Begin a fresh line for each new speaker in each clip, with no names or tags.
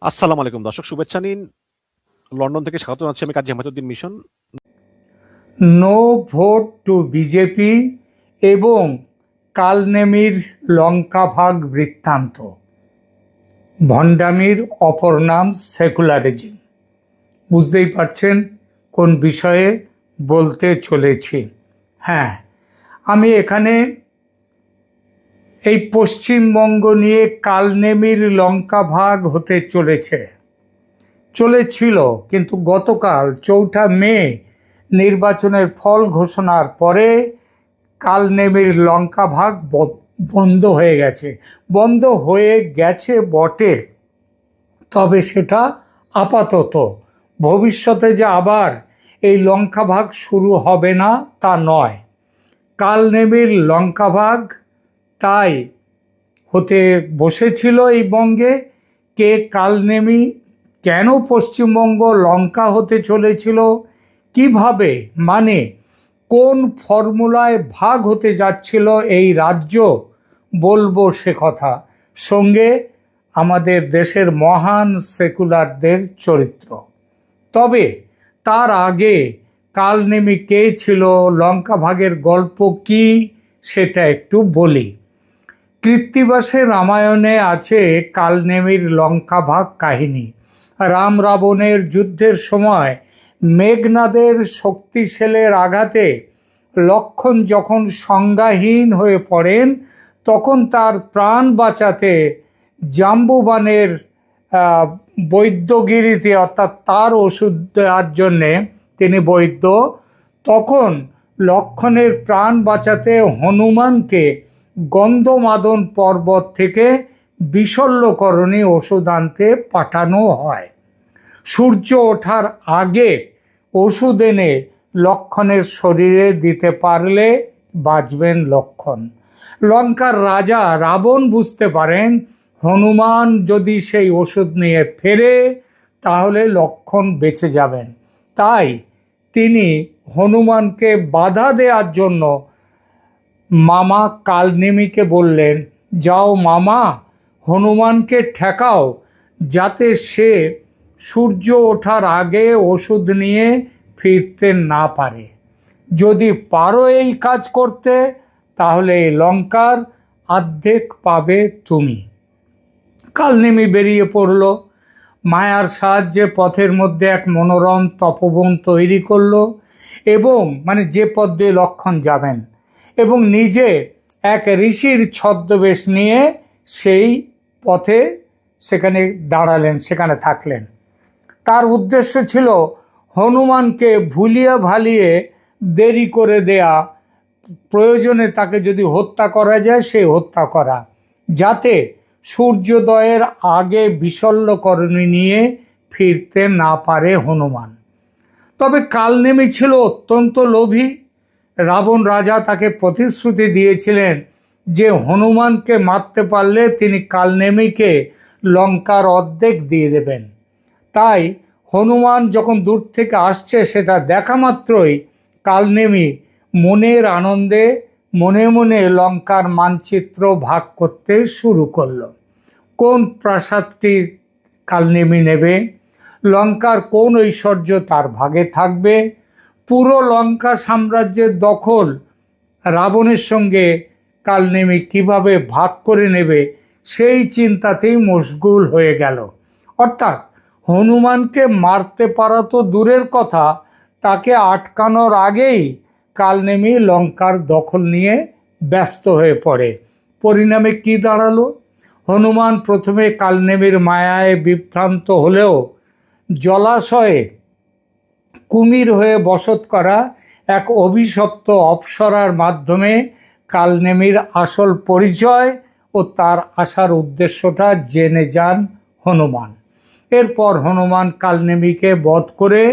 আসসালামু আলাইকুম দর্শক, শুভেচ্ছা নিন। লন্ডন থেকে স্বাগত জানাচ্ছি আমি Kazi Hemayetuddin mission.
No vote to BJP এবং কালনেমির লঙ্কা ভাগ বৃত্তান্ত, ভণ্ডামির অপর নাম সেকুলারিজম। বুঝতেই পারছেন কোন বিষয়ে বলতে চলেছি। হ্যাঁ, আমি এখানে এই পশ্চিমবঙ্গ নিয়ে কালনেমির লঙ্কা ভাগ হতে চলেছিল, কিন্তু গতকাল ৪ঠা মে নির্বাচনের ফল ঘোষণার পরে কালনেমির লঙ্কা ভাগ বন্ধ হয়ে গেছে বটে, তবে সেটা আপাতত। ভবিষ্যতে যে আবার এই লঙ্কা ভাগ শুরু হবে না তা নয়। কালনেমির লঙ্কা ভাগ তাই হতে বসেছিল এই বঙ্গে। কে কালনেমি, কেন পশ্চিমবঙ্গ লঙ্কা হতে চলেছিল, কিভাবে, মানে কোন ফর্মুলায় ভাগ হতে যাচ্ছিল এই রাজ্য, বলবো সে কথা। সঙ্গে আমাদের দেশের মহান সেকুলারদের চরিত্র। তবে তার আগে কালনেমি কে ছিল, লঙ্কা ভাগের গল্প কি, সেটা একটু বলি। কৃত্তিবাসের রামায়ণে আছে কালনেমির লঙ্কা ভাগ কাহিনী। রাম রাবণের যুদ্ধের সময় মেঘনাদের শক্তিশালের আঘাতে লক্ষ্মণ যখন সংজ্ঞাহীন হয়ে পড়েন, তখন তার প্রাণ বাঁচাতে জাম্বুবানের বৈদ্যগিরিতে, অর্থাৎ তার ওষুধ দেওয়ার জন্যে তিনি বৈদ্য, তখন লক্ষ্মণের প্রাণ বাঁচাতে হনুমানকে গন্ধমাদন পর্বত থেকে বিশল্যকরণী ওষুধ আনতে পাঠানো হয়। সূর্য ওঠার আগে ওষুধ এনে লক্ষ্মণের শরীরে দিতে পারলে বাঁচবেন লক্ষ্মণ। লঙ্কার রাজা রাবণ বুঝতে পারেন হনুমান যদি সেই ওষুধ নিয়ে ফেরে তাহলে লক্ষ্মণ বেঁচে যাবেন। তাই তিনি হনুমানকে বাধা দেওয়ার জন্য মামা কালনেমিকে বললেন, যাও মামা, হনুমানকে ঠেকাও যাতে সে সূর্য ওঠার আগে ওষুধ নিয়ে ফিরতে না পারে। যদি পারো এই কাজ করতে, তাহলে এই লঙ্কার অর্ধেক পাবে তুমি। কালনেমি বেরিয়ে পড়ল। মায়ার সাহায্যে পথের মধ্যে এক মনোরম তপবন তৈরি করলো, এবং মানে যে পথ দিয়ে লক্ষ্মণ যাবেন, এবং নিজে এক ঋষির ছদ্মবেশ নিয়ে সেই পথে সেখানে দাঁড়ালেন, সেখানে থাকলেন। তার উদ্দেশ্য ছিল হনুমানকে ভুলিয়ে ভালিয়ে দেরি করে দেয়া, প্রয়োজনে তাকে যদি হত্যা করা যায় সেই হত্যা করা, যাতে সূর্যোদয়ের আগে বিশল্যকরণী নিয়ে ফিরতে না পারে হনুমান। তবে কালনেমি ছিল অত্যন্ত লোভী। রাবণ রাজা তাকে প্রতিশ্রুতি দিয়েছিলেন যে হনুমানকে মারতে পারলে তিনি কালনেমিকে লঙ্কার অর্ধেক দিয়ে দেবেন। তাই হনুমান যখন দূর থেকে আসছে সেটা দেখা মাত্রই কালনেমি মনের আনন্দে মনে মনে লঙ্কার মানচিত্র ভাগ করতে শুরু করলো। কোন প্রাসাদটি কালনেমি নেবে, লঙ্কার কোন ঐশ্বর্য তার ভাগে থাকবে, পুরো লঙ্কা সাম্রাজ্যের দখল রাবণের সঙ্গে কালনেমি কিভাবে ভাগ করে নেবে, সেই চিন্তাতেই মশগুল হয়ে গেল। অর্থাৎ হনুমানকে মারতে পারা তো দূরের কথা, তাকে আটকানোর আগেই কালনেমি লঙ্কার দখল নিয়ে ব্যস্ত হয়ে পড়ে। পরিণামে কি দাঁড়ালো? হনুমান প্রথমে কালনেমির মায়ায় বিভ্রান্ত হলেও জলাশয়ে কুমির হয়ে বসত করা এক অভিশপ্ত অপ্সরার মাধ্যমে কালনেমির আসল পরিচয় ও তার আসার উদ্দেশ্যটা জেনে যান হনুমান। এরপর হনুমান কালনেমিকে বধ করে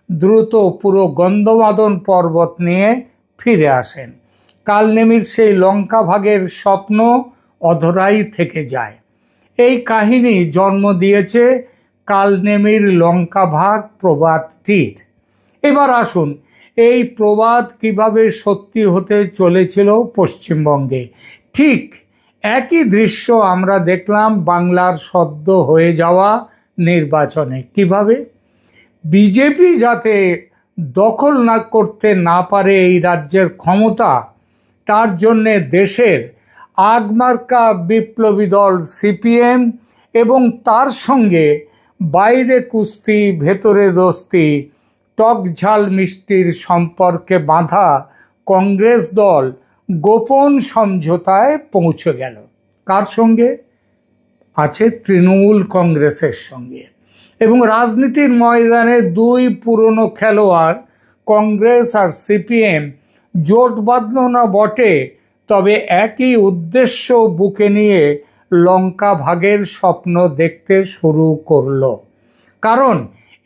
দ্রুত পুরো গন্ধমাদন পর্বত নিয়ে ফিরে আসেন। কালনেমির সেই লঙ্কা ভাগের স্বপ্ন অধরাই থেকে যায়। এই কাহিনী জন্ম দিয়েছে কালনেমির লঙ্কা ভাগ প্রবাদটির। এবার আসুন, এই প্রবাদ কিভাবে সত্যি হতে চলেছিল পশ্চিমবঙ্গে। ঠিক একই দৃশ্য আমরা দেখলাম বাংলার সদ্য হয়ে যাওয়া নির্বাচনে। কিভাবে? বিজেপি যাতে দখল না করতে না পারে এই রাজ্যের ক্ষমতা, তার জন্যে দেশের আগমার্কা বিপ্লবী দল সিপিএম এবং তার সঙ্গে বাইরে কুস্তি ভেতরে দোস্তি, টক ঝাল মিষ্টির সম্পর্কে বাঁধা কংগ্রেস দল গোপন সমঝোতায় পৌঁছে গেল। কার সঙ্গে? আছে তৃণমূল কংগ্রেসের সঙ্গে। এবং রাজনীতির ময়দানে দুই পুরনো খেলোয়াড় কংগ্রেস আর সিপিএম জোট বাঁধল না বটে, তবে একই উদ্দেশ্য বুকে নিয়ে লঙ্কা ভাগের স্বপ্ন দেখতে শুরু করলো। কারণ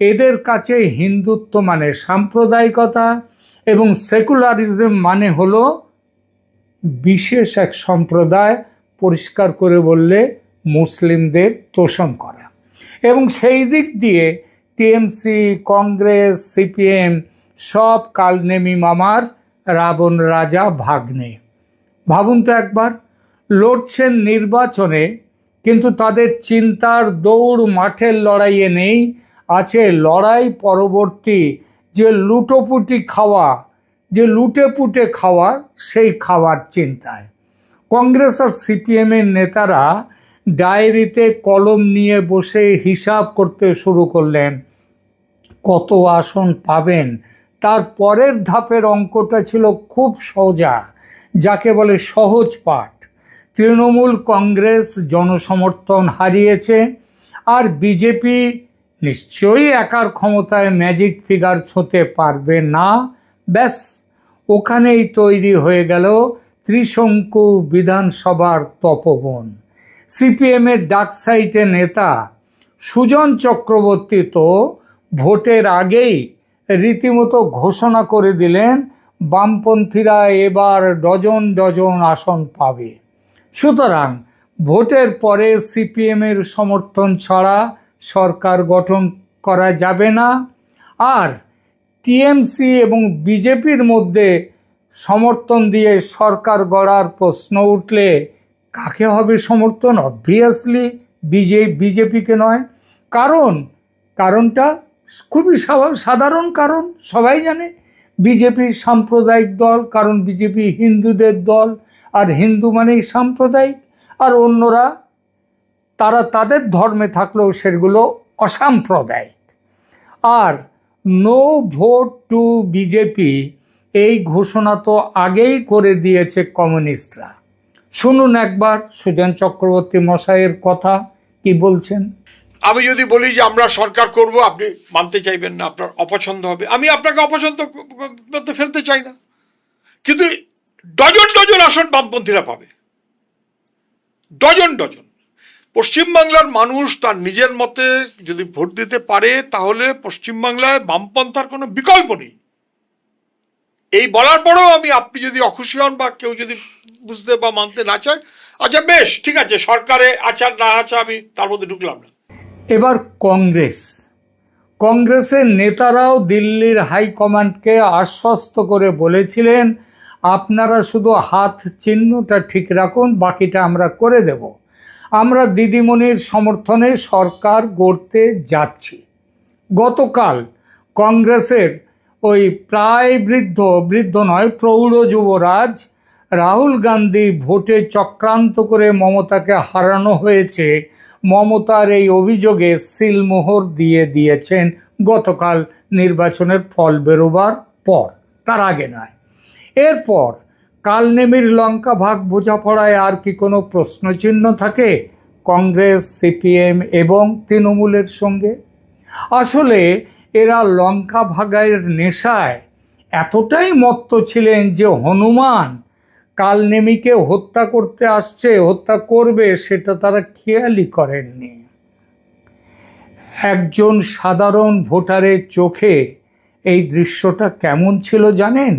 এদের কাছে হিন্দুত্ব মানে সাম্প্রদায়িকতা এবং সেকুলারিজম মানে হলো বিশেষ এক সম্প্রদায়, পরিষ্কার করে বললে মুসলিমদের তোষণ করা। এবং সেই দিক দিয়ে টিএমসি, কংগ্রেস, সিপিএম সব কালনেমি মামার রাবণ রাজা ভাগ্নে। ভাবুন তো একবার, লড়ছেন নির্বাচনে, কিন্তু তাদের চিন্তার দৌড় মাঠের লড়াইয়ে নেই, আছে লড়াই পরবর্তী যে লুটোপুটি খাওয়া, যে লুটেপুটে খাওয়া, সেই খাওয়ার চিন্তায়। কংগ্রেস আর সিপিএমের নেতারা ডায়েরিতে কলম নিয়ে বসে হিসাব করতে শুরু করলেন কত আসন পাবেন। তার পরের ধাপের অঙ্কটা ছিল খুব সোজা, যাকে বলে সহজ পাঠ। তৃণমূল কংগ্রেস জনসমর্থন হারিয়েছে, আর বিজেপি নিশ্চয়ই একার ক্ষমতায় ম্যাজিক ফিগার ছুঁতে পারবে না। ব্যাস, ওখানেই তৈরি হয়ে গেল ত্রিশঙ্কু বিধানসভার তপবন। সিপিএমের ডাকসাইটে নেতা সুজন চক্রবর্তী তো ভোটের আগেই রীতিমতো ঘোষণা করে দিলেন বামপন্থীরা এবার ডজন ডজন আসন পাবে। সুতরাং ভোটের পরে সিপিএমের সমর্থন ছাড়া সরকার গঠন করা যাবে না। আর টিএমসি এবং বিজেপির মধ্যে সমর্থন দিয়ে সরকার গড়ার প্রশ্ন উঠলে কাকে হবে সমর্থন? অবভিয়াসলি বিজেপিকে নয়। কারণটা খুবই সাধারণ কারণ, সবাই জানে। বিজেপি সাম্প্রদায়িক দল, কারণ বিজেপি হিন্দুদের দল, আর হিন্দু মানেই সাম্প্রদায়িক। আর অন্যরা তারা তাদের ধর্মে থাকলেও সেগুলো অসাম্প্রদায়িক। আর নো ভোট টু বিজেপি, এই ঘোষণা তো আগেই করে দিয়েছে কমিউনিস্টরা। শুনুন একবার সুজন চক্রবর্তী মশাইয়ের কথা কি বলছেন।
আমি যদি বলি যে আমরা সরকার করব, আপনি মানতে চাইবেন না, আপনার অপছন্দ হবে। আমি আপনাকে অপছন্দ করতে ফেলতে চাই না, কিন্তু ডজন ডজন আসন বামপন্থীরা পাবে, ডজন ডজন। পশ্চিমবাংলার মানুষ তার নিজের মতে যদি ভোট দিতে পারে, তাহলে পশ্চিমবাংলায় বামপন্থার কোনো বিকল্প নেই। এই বলার পরেও আপনি যদি অখুশি হন বা কেউ যদি বুঝতে বা মানতে না চায়, আচ্ছা বেশ, ঠিক আছে, সরকারে আচার না আছে, আমি তার মধ্যে ঢুকলাম না।
এবার কংগ্রেসের নেতারাও দিল্লির হাইকমান্ডকে আশ্বস্ত করে বলেছিলেন, আপনারা শুধু হাত চিহ্নটা ঠিক রাখুন, বাকিটা আমরা করে দেব। আমরা দিদিমণির সমর্থনে সরকার গড়তে যাচ্ছি। গতকাল কংগ্রেসের ওই প্রায় বৃদ্ধ নয়, প্রৌঢ় যুবরাজ রাহুল গান্ধী ভোটে চক্রান্ত করে মমতাকে হারানো হয়েছে, মমতার এই অভিযোগে সিলমোহর দিয়ে দিয়েছেন গতকাল নির্বাচনের ফল বেরোবার পর, তার আগে নয়। এরপর কালনেমির লঙ্কা ভাগ বোঝাপড়ায় আর কি কোনো প্রশ্নচিহ্ন থাকে কংগ্রেস, সিপিএম এবং তৃণমূলের সঙ্গে? আসলে এরা লঙ্কা ভাগায়ের নেশায় এতটাই মত্ত ছিলেন যে হনুমান কালনেমিকে হত্যা করতে আসছে, হত্যা করবে, সেটা তারা খেয়ালই করেননি। একজন সাধারণ ভোটারের চোখে এই দৃশ্যটা কেমন ছিল জানেন?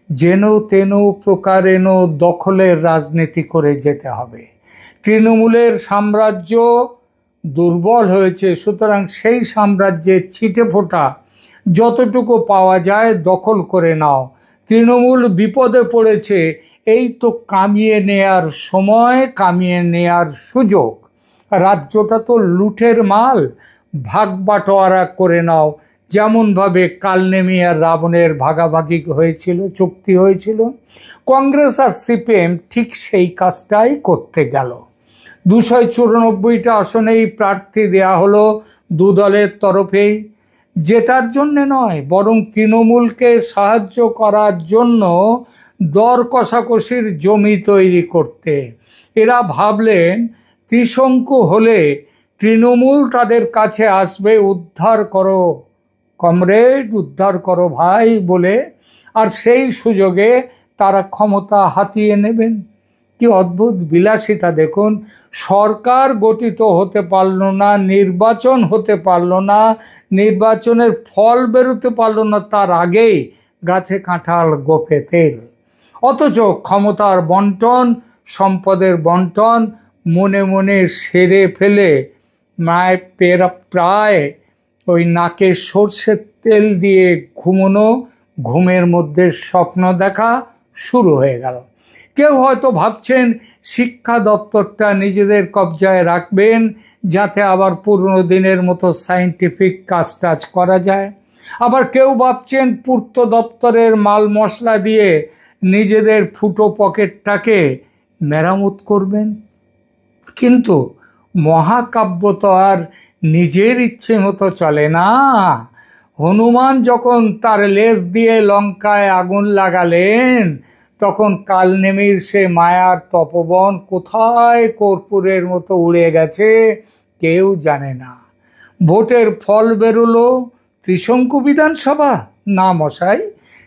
যেন তেন প্রকারেণ দখলের রাজনীতি করে যেতে হবে। তৃণমূলের সাম্রাজ্য দুর্বল হয়েছে, সুতরাং সেই সাম্রাজ্যের ছিটে ফোঁটা যতটুকু পাওয়া যায় দখল করে নাও। তৃণমূল বিপদে পড়েছে, এই তো কামিয়ে নেয়ার সময়, কামিয়ে নেয়ার সুযোগ। রাজ্যটা তো লুঠের মাল, ভাগ বাটোয়ারা করে নাও, যেমনভাবে কালনেমি আর রাবণের ভাগাভাগি হয়েছিল, চুক্তি হয়েছিল। কংগ্রেস আর সিপিএম ঠিক সেই কাজটাই করতে গেল। 294টা আসনেই প্রার্থী দেয়া হলো দু দলের তরফেই, জেতার জন্য নয়, বরং তৃণমূলকে সাহায্য করার জন্য দর কষাকষির জমি তৈরি করতে। এরা ভাবলেন ত্রিশঙ্কু হলে তৃণমূল তাদের কাছে আসবে, উদ্ধার করো কমরেড, উদ্ধার করো ভাই বলে, আর সেই সুযোগে তারা ক্ষমতা হাতিয়ে নেবেন। কি অদ্ভুত বিলাসিতা দেখুন! সরকার গঠিত হতে পারল না, নির্বাচন হতে পারল না, নির্বাচনের ফল বেরোতে পারল না, তার আগেই গাছে কাঁঠাল গোঁফে তেল। অথচ ক্ষমতার বন্টন, সম্পদের বন্টন মনে মনে সেরে ফেলে মায় প্রায় ওই নাকে সর্ষের তেল দিয়ে ঘুমোনো, ঘুমের মধ্যে স্বপ্ন দেখা শুরু হয়ে গেল। কেউ হয়তো ভাবছেন শিক্ষা দপ্তরটা নিজেদের কবজায় রাখবেন, যাতে আবার পুরনো দিনের মতো সায়েন্টিফিক কাজ করা যায়। আবার কেউ ভাবছেন পূর্ত দপ্তরের মাল মশলা দিয়ে নিজেদের ফুটো পকেটটাকে মেরামত করবেন। কিন্তু মহাকাব্য তো আর নিজের ইচ্ছে মতো চলে না। হনুমান যখন তার লেজ দিয়ে লঙ্কায় আগুন লাগালেন, তখন কালনেমির সে মায়ার তপবন কোথায় কর্পূরের মতো উড়ে গেছে কেউ জানে না। ভোটের ফল বেরোলো ত্রিশঙ্কু বিধানসভা? না মশাই,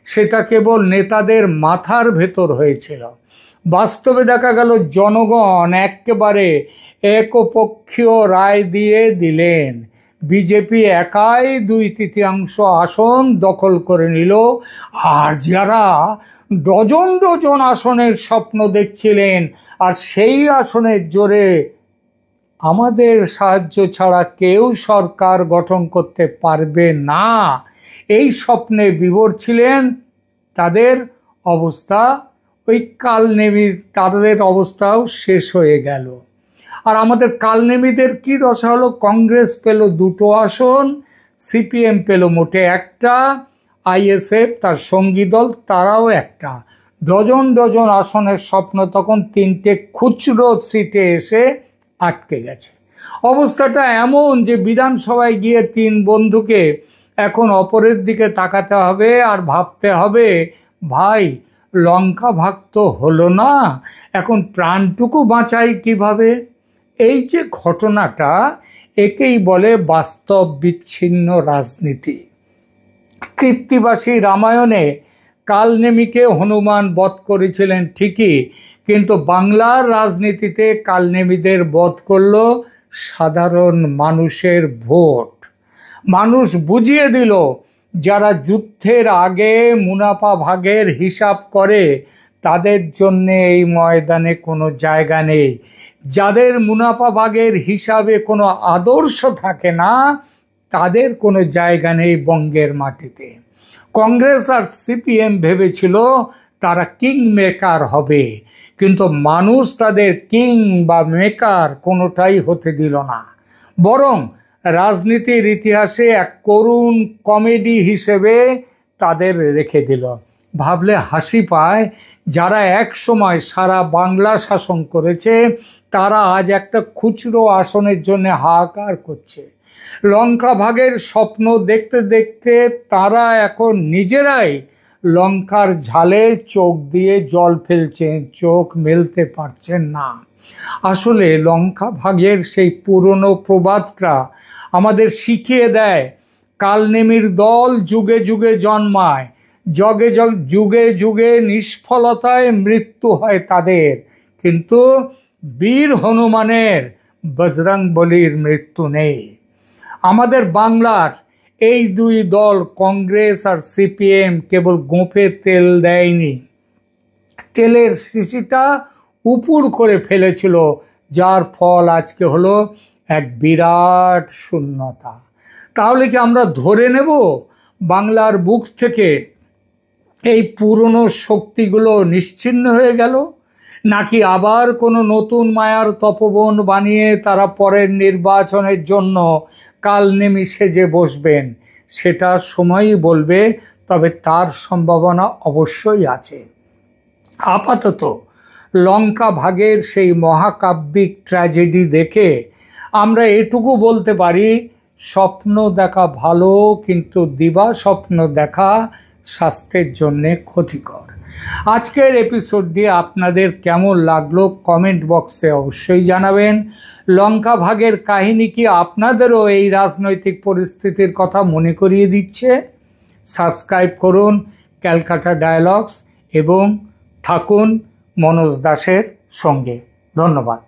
সেটা কেবল নেতাদের মাথার ভেতর হয়েছিল। বাস্তবে দেখা গেল জনগণ একেবারে একপক্ষীয় রায় দিয়ে দিলেন। বিজেপি একাই 2/3 আসন দখল করে নিল, আর যারা ডজন ডজন আসনের স্বপ্ন দেখছিলেন আর সেই আসনের জোরে আমাদের সাহায্য ছাড়া কেউ সরকার গঠন করতে পারবে না, এই স্বপ্নে বিভোর ছিলেন, তাদের অবস্থা ওই কালনেমির, তাদের অবস্থাও শেষ হয়ে গেল। আর আমাদের কালনেমিদের কি দশা হলো? কংগ্রেস পেল 2টো আসন, সিপিএম পেল মোটে 1টা, আইএসএফ তার সঙ্গী দল তারাও 1টা। ডজন ডজন আসনের স্বপ্ন তখন 3টে খুচরো সিটে এসে আটকে গেছে। অবস্থাটা এমন যে বিধানসভায় গিয়ে 3 বন্ধুকে এখন অপরের দিকে তাকাতে হবে আর ভাবতে হবে, ভাই লঙ্কা ভাগ তো হলো না, এখন প্রাণটুকু বাঁচাই কিভাবে? এই যে ঘটনাটা, একেই বলে বাস্তব বিচ্ছিন্ন রাজনীতি। কৃত্তিবাসী রামায়ণে কালনেমিকে হনুমান বধ করেছিলেন ঠিকই, কিন্তু বাংলার রাজনীতিতে কালনেমিদের বধ করল সাধারণ মানুষের ভোট। মানুষ বুঝিয়ে দিল যারা যুদ্ধের আগে মুনাফা ভাগের হিসাব করে তাদের জন্য এই ময়দানে কোনো জায়গা নেই। যাদের মুনাফা ভাগের হিসাবে কোনো আদর্শ থাকে না, তাদের কোনো জায়গা নেই বঙ্গের মাটিতে। কংগ্রেস আর সিপিএম ভেবেছিল তারা কিং মেকার হবে, কিন্তু মানুষ তাদের কিং বা মেকার কোনোটাই হতে দিল না, বরং রাজনীতির ইতিহাসে এক করুণ কমেডি হিসেবে তাদের রেখে দিল। ভাবলে হাসি পায়, যারা এক সময় সারা বাংলা শাসন করেছে তারা আজ একটা খুচরো আসনের জন্য হাহাকার করছে। লঙ্কা ভাগের স্বপ্ন দেখতে দেখতে তারা এখন নিজেরাই লঙ্কার ঝালে চোখ দিয়ে জল ফেলছেন, চোখ মেলতে পারছেন না। আসলে লঙ্কা ভাগের সেই পুরনো প্রবাদটা আমাদের শিখিয়ে দেয়, কালনেমির দল যুগে যুগে জন্মায়, যুগে যুগে নিষ্ফলতায় মৃত্যু হয় তাদের, কিন্তু বীর হনুমানের, বজরংবলীর মৃত্যু নেই। আমাদের বাংলার এই 2 দল কংগ্রেস আর সিপিএম কেবল গোঁফে তেল দেয়নি, তেলের শিশিটা উপুর করে ফেলেছিল, যার ফল আজকে হলো এক বিরাট শূন্যতা। তাহলে কি আমরা ধরে নেব বাংলার বুক থেকে এই পুরনো শক্তিগুলো নিশ্চিহ্ন হয়ে গেল? নাকি আবার কোনো নতুন মায়ার তপবন বানিয়ে তারা পরের নির্বাচনের জন্য কাল নেমে সেজে বসবেন, সেটা সময়ই বলবে। তবে তার সম্ভাবনা অবশ্যই আছে। আপাতত লঙ্কা ভাগের সেই মহাকাব্যিক ট্র্যাজেডি দেখে আমরা এটুকু বলতে পারি, স্বপ্ন দেখা ভালো, কিন্তু দিবা স্বপ্ন দেখা স্বাস্থ্যের জন্যে ক্ষতিকর। আজকের এপিসোডটি আপনাদের কেমন লাগলো কমেন্ট বক্সে অবশ্যই জানাবেন। লঙ্কা ভাগের কাহিনী কি আপনাদেরও এই রাজনৈতিক পরিস্থিতির কথা মনে করিয়ে দিচ্ছে? সাবস্ক্রাইব করুন ক্যালকাটা ডায়ালগস এবং থাকুন মনোজ দাসের সঙ্গে। ধন্যবাদ।